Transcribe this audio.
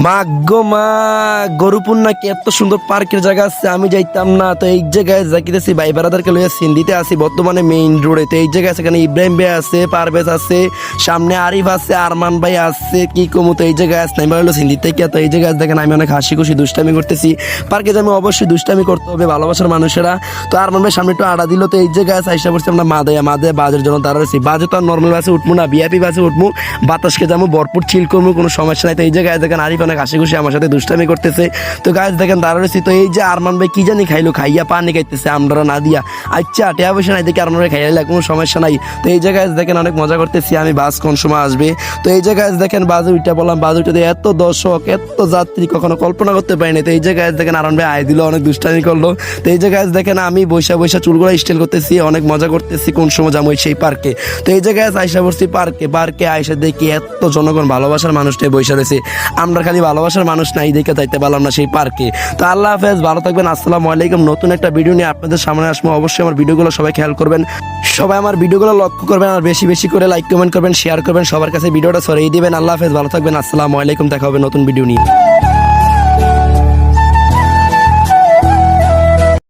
মাগো মা, গরুপুর নাকি এত সুন্দর পার্কের জায়গা আছে, আমি যাইতাম না। তো এই জায়গায় যাইতেছি ভাই বেড়াদারকে লইয়া সিন্ধিতে আছি বর্তমানে মেইন রোডে। তো এই জায়গায় সেখানে ইব্রাহিম ভাই আছে, পারভেজ আছে, সামনে আরিফ আছে, আরমান ভাই আছে, কি কমু। তো এই জায়গায় আসতে আমি হলো সিন্ধিতে কি। তো এই জায়গায় দেখেন আমি অনেক হাসি খুশি দুষ্টামি করতেছি। পার্কে যে আমি অবশ্যই দুষ্টামি করতে হবে, ভালোবাসার মানুষেরা। তো আরমান ভাই সামনে একটু আড়া দিল। তো এই জায়গায় আইসা পড়ছি আমরা মাদায়া বাজের জন্য দাঁড়াচ্ছি। বাজে তো আর নর্মাল বাসে উঠবো না, ভিআইপি বাসে উঠবো, বাতাসকে যাবো, ভরপুর চিল করবো, কোনো সমস্যা নাই। তো এই জায়গায় দেখেন আরিফ অনেক হাসি খুশি আমার সাথে দুষ্টামি করতেছে। তো গাছ দেখেন দাঁড়াচ্ছি। তো এই যে আরমান ভাই কি জানি খাইলো, খাইয়া পানি খাইতেছে আমরা না দিয়া। আচ্ছা টেয়া পয়সা নাই দেখে আরমান ভাই খাইলে কোনো সমস্যা নাই। তো এই জায়গায় দেখেন অনেক মজা করতেছি আমি, বাস কোন সময় আসবে। তো এই জায়গায় দেখেন বাজে উইটা বললাম, বাজে উইটাতে এত দর্শক এত যাত্রী কখনো কল্পনা করতে পারিনি। তো এই জায়গায় দেখেন আরমান ভাই আয় দিল, অনেক দুষ্টামি করলো। তো এই জায়গায় দেখেন আমি বৈশা চুলগুলো স্টাইল করতেছি, অনেক মজা করতেছি, কোন সময় যাবো সেই পার্কে। তো এই জায়গায় আইসা পড়ছি পার্কে আইসা দেখি এত জনগণ ভালোবাসার মানুষটাই বৈশা রয়েছে। আমরা খালি ভালোবাসার মানুষ নাই দেখে যাইতে পারলাম না সেই পার্কে। তো আল্লাহ হাফেজ, ভালো থাকবেন, আসসালামু আলাইকুম। নতুন একটা ভিডিও নিয়ে আপনাদের সামনে আসবো। অবশ্যই আমার ভিডিওগুলো সবাই খেয়াল করবেন, সবাই আমার ভিডিওগুলো লক্ষ্য করবেন, আর বেশি বেশি করে লাইক কমেন্ট করবেন, শেয়ার করবেন, সবার কাছে ভিডিওটা ছড়িয়ে দিবেন। আল্লাহ হাফেজ, ভালো থাকবেন, আসসালামু আলাইকুম। দেখা হবে নতুন ভিডিও নিয়ে।